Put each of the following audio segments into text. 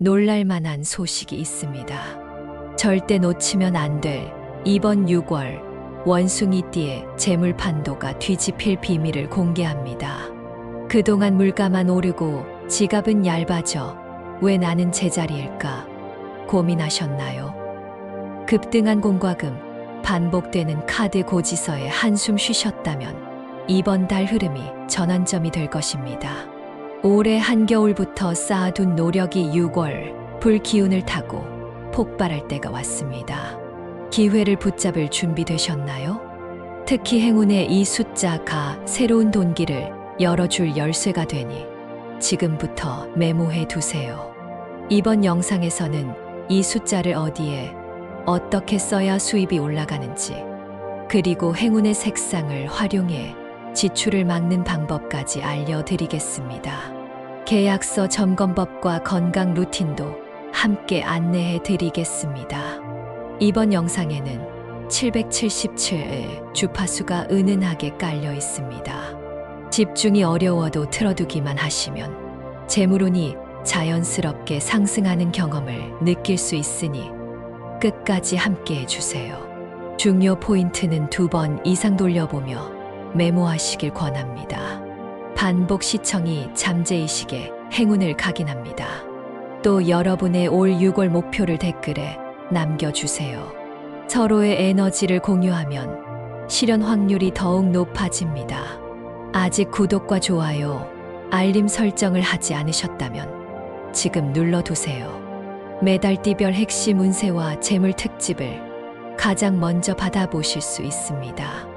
놀랄만한 소식이 있습니다. 절대 놓치면 안 될 이번 6월 원숭이띠의 재물 판도가 뒤집힐 비밀을 공개합니다. 그동안 물가만 오르고 지갑은 얇아져 왜 나는 제자리일까 고민하셨나요? 급등한 공과금, 반복되는 카드 고지서에 한숨 쉬셨다면 이번 달 흐름이 전환점이 될 것입니다. 올해 한겨울부터 쌓아둔 노력이 6월 불기운을 타고 폭발할 때가 왔습니다. 기회를 붙잡을 준비되셨나요? 특히 행운의 이 숫자가 새로운 돈길을 열어줄 열쇠가 되니 지금부터 메모해 두세요. 이번 영상에서는 이 숫자를 어디에 어떻게 써야 수입이 올라가는지, 그리고 행운의 색상을 활용해 지출을 막는 방법까지 알려드리겠습니다. 계약서 점검법과 건강 루틴도 함께 안내해 드리겠습니다. 이번 영상에는 777의 주파수가 은은하게 깔려 있습니다. 집중이 어려워도 틀어두기만 하시면 재물운이 자연스럽게 상승하는 경험을 느낄 수 있으니 끝까지 함께 해주세요. 중요 포인트는 2번 이상 돌려보며 메모하시길 권합니다. 반복 시청이 잠재의식의 행운을 각인합니다. 또 여러분의 올 6월 목표를 댓글에 남겨주세요. 서로의 에너지를 공유하면 실현 확률이 더욱 높아집니다. 아직 구독과 좋아요, 알림 설정을 하지 않으셨다면 지금 눌러두세요. 매달 띠별 핵심 운세와 재물 특집을 가장 먼저 받아보실 수 있습니다.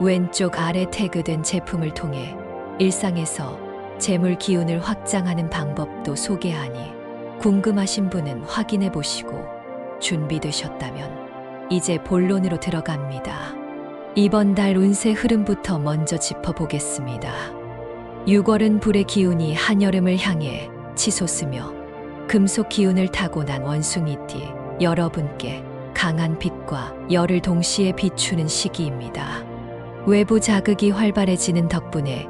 왼쪽 아래 태그된 제품을 통해 일상에서 재물 기운을 확장하는 방법도 소개하니 궁금하신 분은 확인해 보시고 준비되셨다면 이제 본론으로 들어갑니다. 이번 달 운세 흐름부터 먼저 짚어보겠습니다. 6월은 불의 기운이 한여름을 향해 치솟으며 금속 기운을 타고난 원숭이띠 여러분께 강한 빛과 열을 동시에 비추는 시기입니다. 외부 자극이 활발해지는 덕분에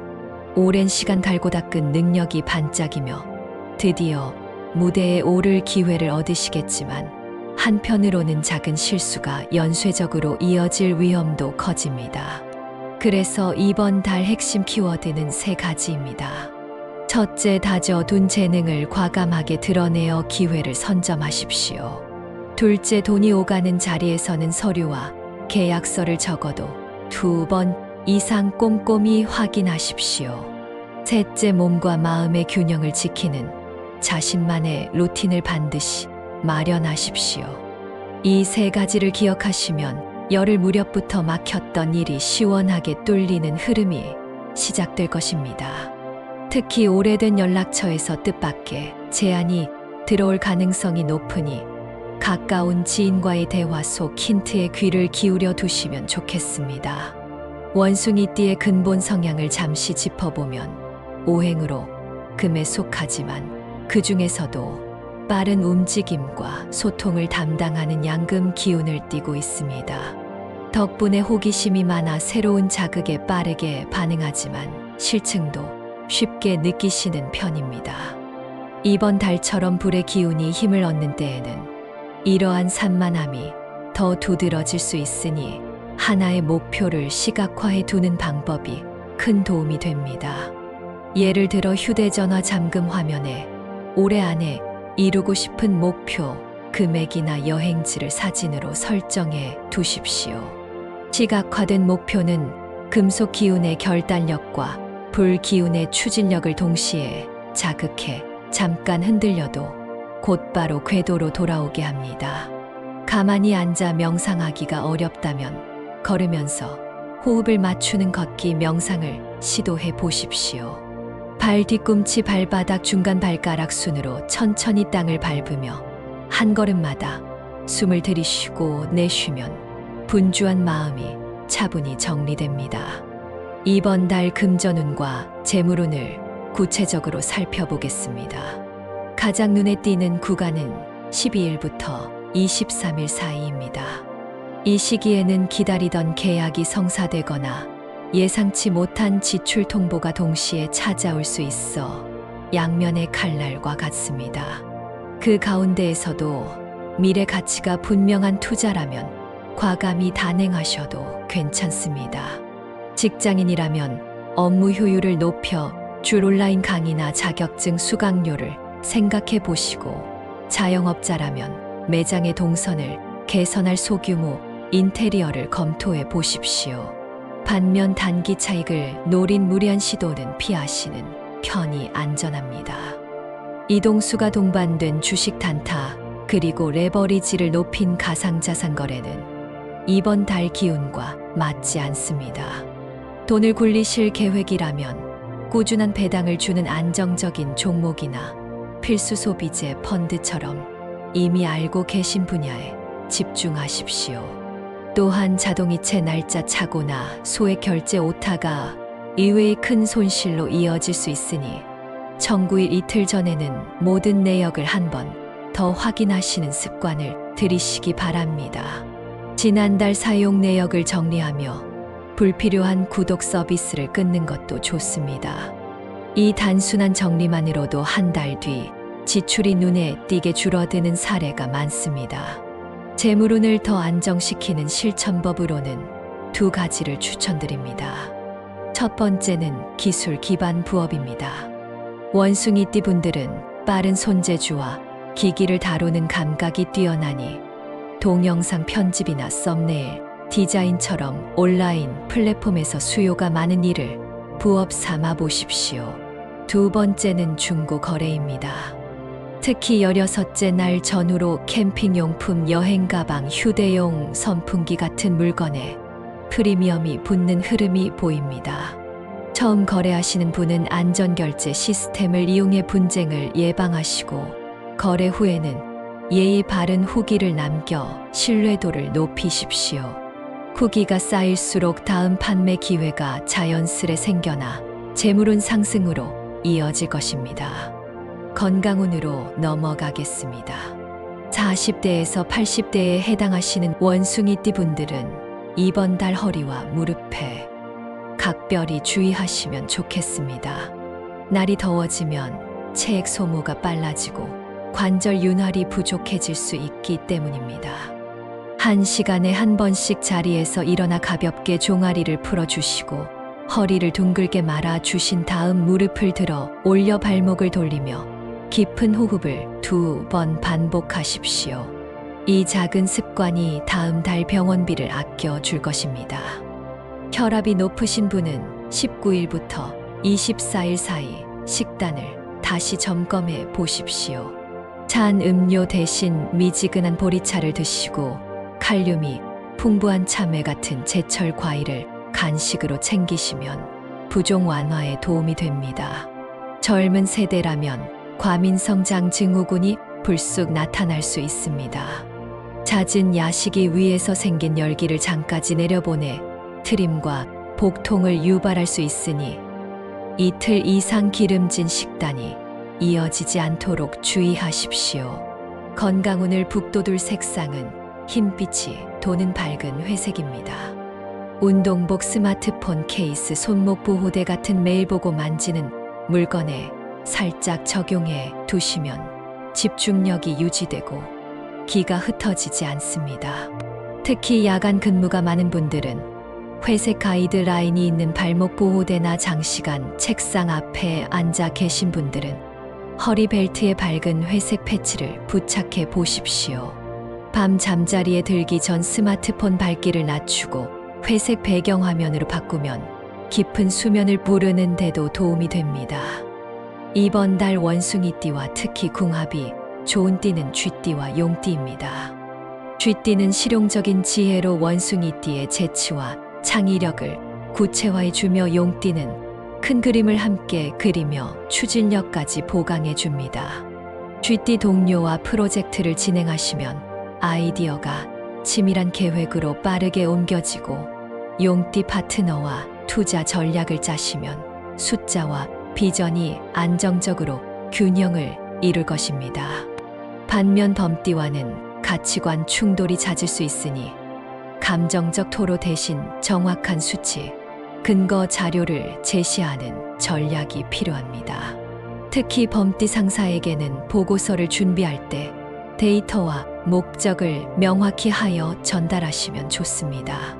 오랜 시간 갈고 닦은 능력이 반짝이며 드디어 무대에 오를 기회를 얻으시겠지만, 한편으로는 작은 실수가 연쇄적으로 이어질 위험도 커집니다. 그래서 이번 달 핵심 키워드는 3가지입니다. 첫째, 다져둔 재능을 과감하게 드러내어 기회를 선점하십시오. 둘째, 돈이 오가는 자리에서는 서류와 계약서를 적어도 2번 이상 꼼꼼히 확인하십시오. 셋째, 몸과 마음의 균형을 지키는 자신만의 루틴을 반드시 마련하십시오. 이 3가지를 기억하시면 열흘 무렵부터 막혔던 일이 시원하게 뚫리는 흐름이 시작될 것입니다. 특히 오래된 연락처에서 뜻밖의 제안이 들어올 가능성이 높으니 가까운 지인과의 대화 속 힌트에 귀를 기울여 두시면 좋겠습니다. 원숭이띠의 근본 성향을 잠시 짚어보면 오행으로 금에 속하지만 그 중에서도 빠른 움직임과 소통을 담당하는 양금 기운을 띠고 있습니다. 덕분에 호기심이 많아 새로운 자극에 빠르게 반응하지만 실증도 쉽게 느끼시는 편입니다. 이번 달처럼 불의 기운이 힘을 얻는 때에는 이러한 산만함이 더 두드러질 수 있으니 하나의 목표를 시각화해 두는 방법이 큰 도움이 됩니다. 예를 들어 휴대전화 잠금 화면에 올해 안에 이루고 싶은 목표, 금액이나 여행지를 사진으로 설정해 두십시오. 시각화된 목표는 금속 기운의 결단력과 불 기운의 추진력을 동시에 자극해 잠깐 흔들려도 곧바로 궤도로 돌아오게 합니다. 가만히 앉아 명상하기가 어렵다면 걸으면서 호흡을 맞추는 걷기 명상을 시도해 보십시오. 발 뒤꿈치 발바닥 중간 발가락 순으로 천천히 땅을 밟으며 한 걸음마다 숨을 들이쉬고 내쉬면 분주한 마음이 차분히 정리됩니다. 이번 달 금전운과 재물운을 구체적으로 살펴보겠습니다. 가장 눈에 띄는 구간은 12일부터 23일 사이입니다. 이 시기에는 기다리던 계약이 성사되거나 예상치 못한 지출 통보가 동시에 찾아올 수 있어 양면의 칼날과 같습니다. 그 가운데에서도 미래 가치가 분명한 투자라면 과감히 단행하셔도 괜찮습니다. 직장인이라면 업무 효율을 높여 줄 온라인 강의나 자격증 수강료를 생각해 보시고, 자영업자라면 매장의 동선을 개선할 소규모 인테리어를 검토해 보십시오. 반면 단기 차익을 노린 무리한 시도는 피하시는 편이 안전합니다. 이동수가 동반된 주식 단타 그리고 레버리지를 높인 가상자산 거래는 이번 달 기운과 맞지 않습니다. 돈을 굴리실 계획이라면 꾸준한 배당을 주는 안정적인 종목이나 필수 소비재 펀드처럼 이미 알고 계신 분야에 집중하십시오. 또한 자동이체 날짜 착오나 소액 결제 오타가 이외의 큰 손실로 이어질 수 있으니 청구일 이틀 전에는 모든 내역을 한 번 더 확인하시는 습관을 들이시기 바랍니다. 지난달 사용 내역을 정리하며 불필요한 구독 서비스를 끊는 것도 좋습니다. 이 단순한 정리만으로도 한 달 뒤 지출이 눈에 띄게 줄어드는 사례가 많습니다. 재물운을 더 안정시키는 실천법으로는 두 가지를 추천드립니다. 첫 번째는 기술 기반 부업입니다. 원숭이띠 분들은 빠른 손재주와 기기를 다루는 감각이 뛰어나니 동영상 편집이나 썸네일, 디자인처럼 온라인 플랫폼에서 수요가 많은 일을 부업 삼아 보십시오. 두 번째는 중고 거래입니다. 특히 16째 날 전후로 캠핑용품, 여행가방, 휴대용 선풍기 같은 물건에 프리미엄이 붙는 흐름이 보입니다. 처음 거래하시는 분은 안전결제 시스템을 이용해 분쟁을 예방하시고, 거래 후에는 예의 바른 후기를 남겨 신뢰도를 높이십시오. 후기가 쌓일수록 다음 판매 기회가 자연스레 생겨나 재물운 상승으로 이어질 것입니다. 건강운으로 넘어가겠습니다. 40대에서 80대에 해당하시는 원숭이띠 분들은 이번 달 허리와 무릎에 각별히 주의하시면 좋겠습니다. 날이 더워지면 체액 소모가 빨라지고 관절 윤활이 부족해질 수 있기 때문입니다. 1시간에 한 번씩 자리에서 일어나 가볍게 종아리를 풀어주시고 허리를 둥글게 말아 주신 다음 무릎을 들어 올려 발목을 돌리며 깊은 호흡을 2번 반복하십시오. 이 작은 습관이 다음 달 병원비를 아껴 줄 것입니다. 혈압이 높으신 분은 19일부터 24일 사이 식단을 다시 점검해 보십시오. 찬 음료 대신 미지근한 보리차를 드시고 칼륨이 풍부한 참외 같은 제철 과일을 간식으로 챙기시면 부종 완화에 도움이 됩니다. 젊은 세대라면 과민성장 증후군이 불쑥 나타날 수 있습니다. 잦은 야식이 위에서 생긴 열기를 장까지 내려보내 트림과 복통을 유발할 수 있으니 이틀 이상 기름진 식단이 이어지지 않도록 주의하십시오. 건강운을 북돋울 색상은 흰빛이 도는 밝은 회색입니다. 운동복, 스마트폰 케이스, 손목 보호대 같은 매일 보고 만지는 물건에 살짝 적용해 두시면 집중력이 유지되고 기가 흩어지지 않습니다. 특히 야간 근무가 많은 분들은 회색 가이드라인이 있는 발목 보호대나 장시간 책상 앞에 앉아 계신 분들은 허리 벨트에 밝은 회색 패치를 부착해 보십시오. 밤 잠자리에 들기 전 스마트폰 밝기를 낮추고 회색 배경화면으로 바꾸면 깊은 수면을 부르는 데도 도움이 됩니다. 이번 달 원숭이띠와 특히 궁합이 좋은 띠는 쥐띠와 용띠입니다. 쥐띠는 실용적인 지혜로 원숭이띠의 재치와 창의력을 구체화해 주며 용띠는 큰 그림을 함께 그리며 추진력까지 보강해 줍니다. 쥐띠 동료와 프로젝트를 진행하시면 아이디어가 치밀한 계획으로 빠르게 옮겨지고, 용띠 파트너와 투자 전략을 짜시면 숫자와 비전이 안정적으로 균형을 이룰 것입니다. 반면 범띠와는 가치관 충돌이 잦을 수 있으니 감정적 토로 대신 정확한 수치, 근거 자료를 제시하는 전략이 필요합니다. 특히 범띠 상사에게는 보고서를 준비할 때 데이터와 목적을 명확히 하여 전달하시면 좋습니다.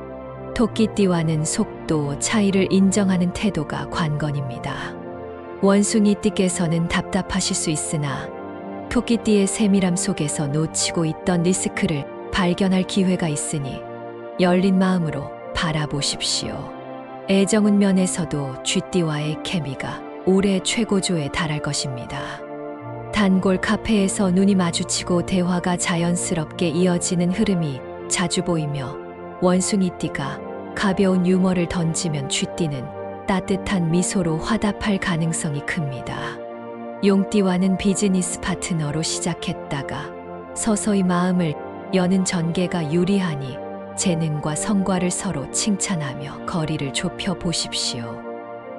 토끼띠와는 속도 차이를 인정하는 태도가 관건입니다. 원숭이띠께서는 답답하실 수 있으나 토끼띠의 세밀함 속에서 놓치고 있던 리스크를 발견할 기회가 있으니 열린 마음으로 바라보십시오. 애정운 면에서도 쥐띠와의 케미가 올해 최고조에 달할 것입니다. 단골 카페에서 눈이 마주치고 대화가 자연스럽게 이어지는 흐름이 자주 보이며 원숭이띠가 가벼운 유머를 던지면 쥐띠는 따뜻한 미소로 화답할 가능성이 큽니다. 용띠와는 비즈니스 파트너로 시작했다가 서서히 마음을 여는 전개가 유리하니 재능과 성과를 서로 칭찬하며 거리를 좁혀 보십시오.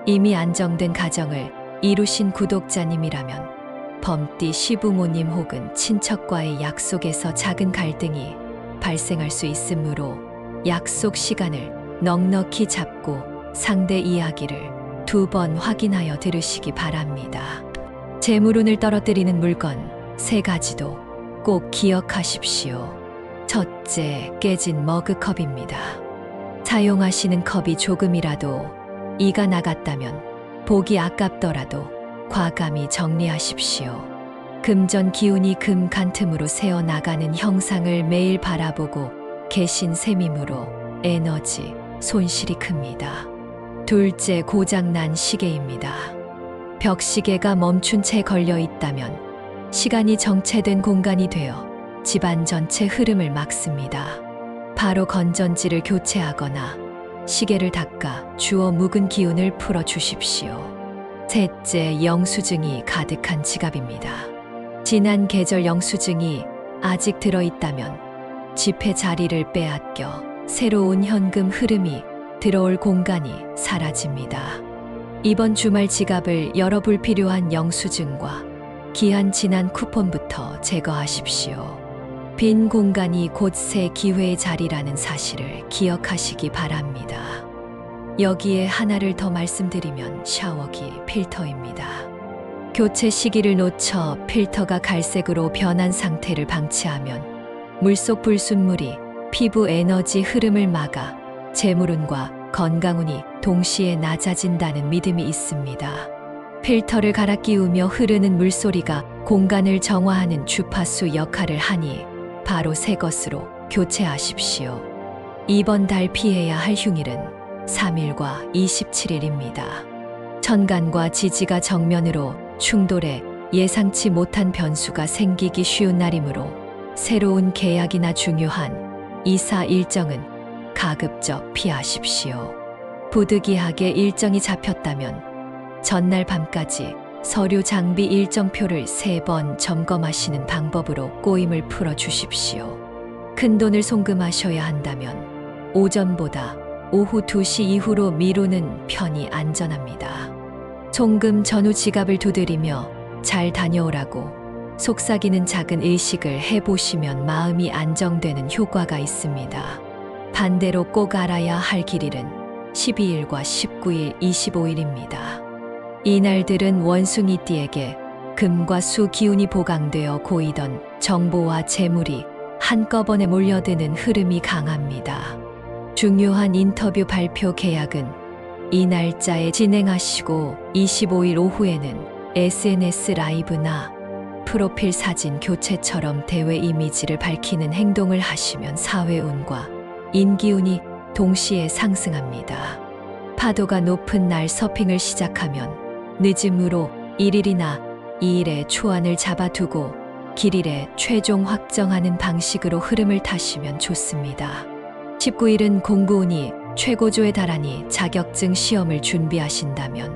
이미 안정된 가정을 이루신 구독자님이라면 범띠 시부모님 혹은 친척과의 약속에서 작은 갈등이 발생할 수 있으므로 약속 시간을 넉넉히 잡고 상대 이야기를 2번 확인하여 들으시기 바랍니다. 재물운을 떨어뜨리는 물건 3가지도 꼭 기억하십시오. 첫째, 깨진 머그컵입니다. 사용하시는 컵이 조금이라도 이가 나갔다면 보기 아깝더라도 과감히 정리하십시오. 금전 기운이 금간틈으로 새어나가는 형상을 매일 바라보고 계신 셈이므로 에너지 손실이 큽니다. 둘째, 고장난 시계입니다. 벽시계가 멈춘 채 걸려 있다면 시간이 정체된 공간이 되어 집안 전체 흐름을 막습니다. 바로 건전지를 교체하거나 시계를 닦아 주워 묵은 기운을 풀어주십시오. 셋째, 영수증이 가득한 지갑입니다. 지난 계절 영수증이 아직 들어있다면 지폐 자리를 빼앗겨 새로운 현금 흐름이 들어올 공간이 사라집니다. 이번 주말 지갑을 열어 불필요한 영수증과 기한 지난 쿠폰부터 제거하십시오. 빈 공간이 곧 새 기회의 자리라는 사실을 기억하시기 바랍니다. 여기에 하나를 더 말씀드리면 샤워기 필터입니다. 교체 시기를 놓쳐 필터가 갈색으로 변한 상태를 방치하면 물속 불순물이 피부 에너지 흐름을 막아 재물운과 건강운이 동시에 낮아진다는 믿음이 있습니다. 필터를 갈아 끼우며 흐르는 물소리가 공간을 정화하는 주파수 역할을 하니 바로 새 것으로 교체하십시오. 이번 달 피해야 할 흉일은 3일과 27일입니다. 천간과 지지가 정면으로 충돌해 예상치 못한 변수가 생기기 쉬운 날이므로 새로운 계약이나 중요한 이사 일정은 가급적 피하십시오. 부득이하게 일정이 잡혔다면 전날 밤까지 서류 장비 일정표를 3번 점검하시는 방법으로 꼬임을 풀어주십시오. 큰돈을 송금하셔야 한다면 오전보다 오후 2시 이후로 미루는 편이 안전합니다. 송금 전후 지갑을 두드리며 잘 다녀오라고 속삭이는 작은 의식을 해보시면 마음이 안정되는 효과가 있습니다. 반대로 꼭 알아야 할 길일은 12일과 19일, 25일입니다. 이날들은 원숭이띠에게 금과 수 기운이 보강되어 고이던 정보와 재물이 한꺼번에 몰려드는 흐름이 강합니다. 중요한 인터뷰 발표 계약은 이 날짜에 진행하시고 25일 오후에는 SNS 라이브나 프로필 사진 교체처럼 대외 이미지를 밝히는 행동을 하시면 사회운과 인기운이 동시에 상승합니다. 파도가 높은 날 서핑을 시작하면 늦음으로 1일이나 2일의 초안을 잡아두고 길일에 최종 확정하는 방식으로 흐름을 타시면 좋습니다. 19일은 공부운이 최고조에 달하니 자격증 시험을 준비하신다면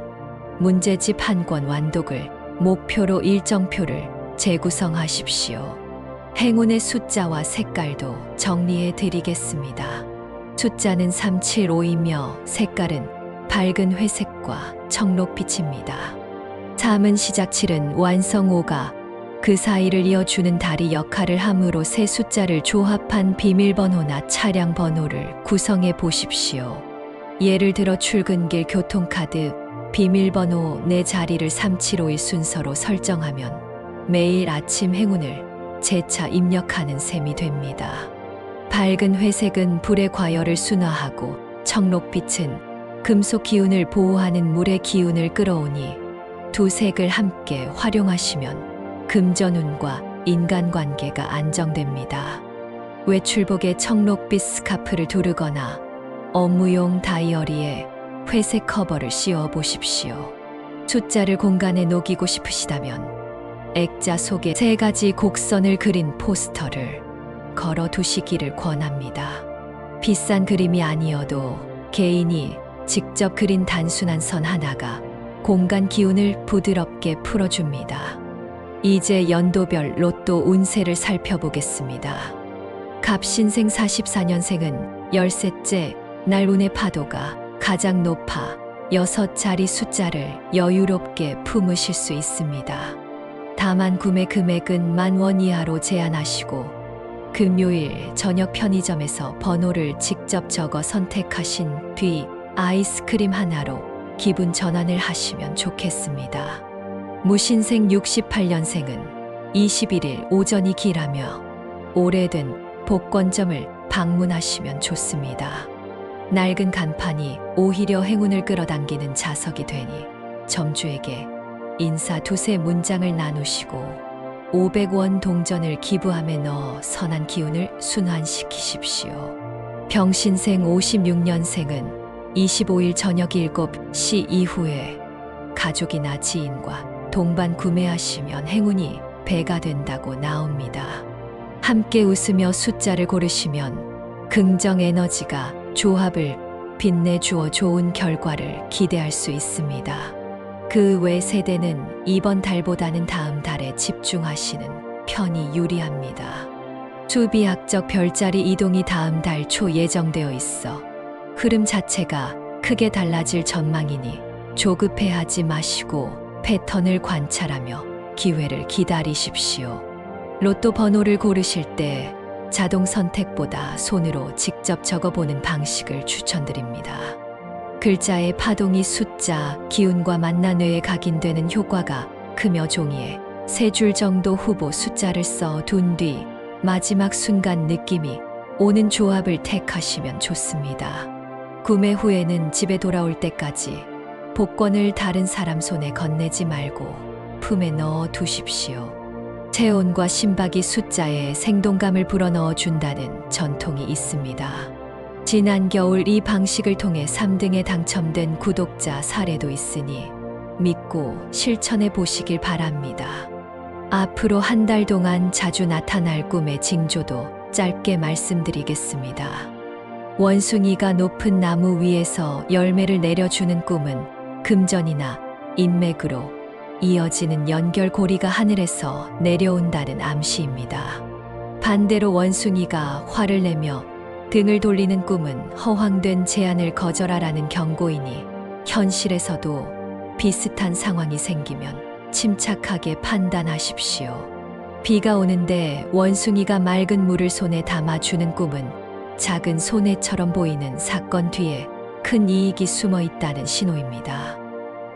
문제집 한 권 완독을 목표로 일정표를 재구성하십시오. 행운의 숫자와 색깔도 정리해 드리겠습니다. 숫자는 375이며 색깔은 밝은 회색과 청록빛입니다. 3은 시작, 7은 완성, 5가 그 사이를 이어주는 다리 역할을 함으로 세 숫자를 조합한 비밀번호나 차량 번호를 구성해 보십시오. 예를 들어 출근길 교통카드 비밀번호 내 자리를 375일 순서로 설정하면 매일 아침 행운을 재차 입력하는 셈이 됩니다. 밝은 회색은 불의 과열을 순화하고 청록빛은 금속 기운을 보호하는 물의 기운을 끌어오니 두 색을 함께 활용하시면 금전운과 인간관계가 안정됩니다. 외출복에 청록빛 스카프를 두르거나 업무용 다이어리에 회색 커버를 씌워 보십시오. 숫자를 공간에 녹이고 싶으시다면 액자 속에 3가지 곡선을 그린 포스터를 걸어 두시기를 권합니다. 비싼 그림이 아니어도 개인이 직접 그린 단순한 선 하나가 공간 기운을 부드럽게 풀어줍니다. 이제 연도별 로또 운세를 살펴보겠습니다. 갑신생 44년생은 13째 날 운의 파도가 가장 높아 6자리 숫자를 여유롭게 품으실 수 있습니다. 다만 구매 금액은 10,000원 이하로 제한하시고 금요일 저녁 편의점에서 번호를 직접 적어 선택하신 뒤 아이스크림 하나로 기분 전환을 하시면 좋겠습니다. 무신생 68년생은 21일 오전이 길하며 오래된 복권점을 방문하시면 좋습니다. 낡은 간판이 오히려 행운을 끌어당기는 자석이 되니 점주에게 인사 2세 문장을 나누시고 500원 동전을 기부함에 넣어 선한 기운을 순환시키십시오. 병신생 56년생은 25일 저녁 7시 이후에 가족이나 지인과 동반 구매하시면 행운이 배가 된다고 나옵니다. 함께 웃으며 숫자를 고르시면 긍정 에너지가 조합을 빛내주어 좋은 결과를 기대할 수 있습니다. 그 외 세대는 이번 달보다는 다음 달에 집중하시는 편이 유리합니다. 수비학적 별자리 이동이 다음 달 초 예정되어 있어 흐름 자체가 크게 달라질 전망이니 조급해하지 마시고 패턴을 관찰하며 기회를 기다리십시오. 로또 번호를 고르실 때 자동 선택보다 손으로 직접 적어보는 방식을 추천드립니다. 글자의 파동이 숫자, 기운과 만나 뇌에 각인되는 효과가 크며 종이에 3줄 정도 후보 숫자를 써 둔 뒤 마지막 순간 느낌이 오는 조합을 택하시면 좋습니다. 구매 후에는 집에 돌아올 때까지 복권을 다른 사람 손에 건네지 말고 품에 넣어 두십시오. 체온과 심박이 숫자에 생동감을 불어넣어 준다는 전통이 있습니다. 지난 겨울 이 방식을 통해 3등에 당첨된 구독자 사례도 있으니 믿고 실천해 보시길 바랍니다. 앞으로 한 달 동안 자주 나타날 꿈의 징조도 짧게 말씀드리겠습니다. 원숭이가 높은 나무 위에서 열매를 내려주는 꿈은 금전이나 인맥으로 이어지는 연결고리가 하늘에서 내려온다는 암시입니다. 반대로 원숭이가 화를 내며 등을 돌리는 꿈은 허황된 제안을 거절하라는 경고이니 현실에서도 비슷한 상황이 생기면 침착하게 판단하십시오. 비가 오는데 원숭이가 맑은 물을 손에 담아주는 꿈은 작은 손해처럼 보이는 사건 뒤에 큰 이익이 숨어 있다는 신호입니다.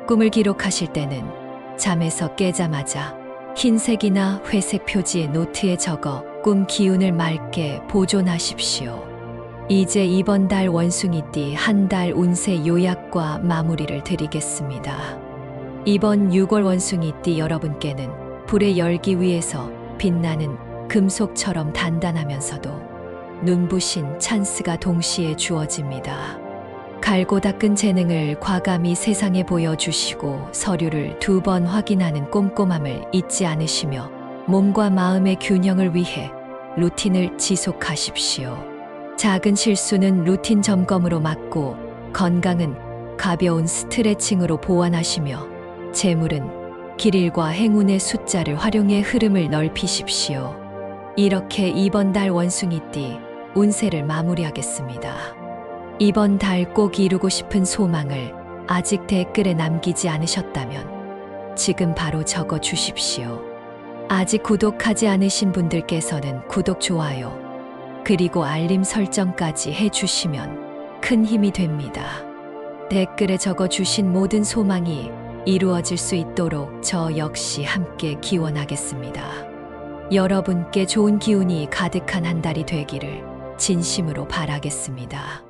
꿈을 기록하실 때는 잠에서 깨자마자 흰색이나 회색 표지의 노트에 적어 꿈 기운을 맑게 보존하십시오. 이제 이번 달 원숭이띠 한 달 운세 요약과 마무리를 드리겠습니다. 이번 6월 원숭이띠 여러분께는 불의 열기 위에서 빛나는 금속처럼 단단하면서도 눈부신 찬스가 동시에 주어집니다. 갈고 닦은 재능을 과감히 세상에 보여주시고 서류를 2번 확인하는 꼼꼼함을 잊지 않으시며 몸과 마음의 균형을 위해 루틴을 지속하십시오. 작은 실수는 루틴 점검으로 막고 건강은 가벼운 스트레칭으로 보완하시며 재물은 길일과 행운의 숫자를 활용해 흐름을 넓히십시오. 이렇게 이번 달 원숭이띠 운세를 마무리하겠습니다. 이번 달 꼭 이루고 싶은 소망을 아직 댓글에 남기지 않으셨다면 지금 바로 적어 주십시오. 아직 구독하지 않으신 분들께서는 구독, 좋아요, 그리고 알림 설정까지 해주시면 큰 힘이 됩니다. 댓글에 적어 주신 모든 소망이 이루어질 수 있도록 저 역시 함께 기원하겠습니다. 여러분께 좋은 기운이 가득한 한 달이 되기를 진심으로 바라겠습니다.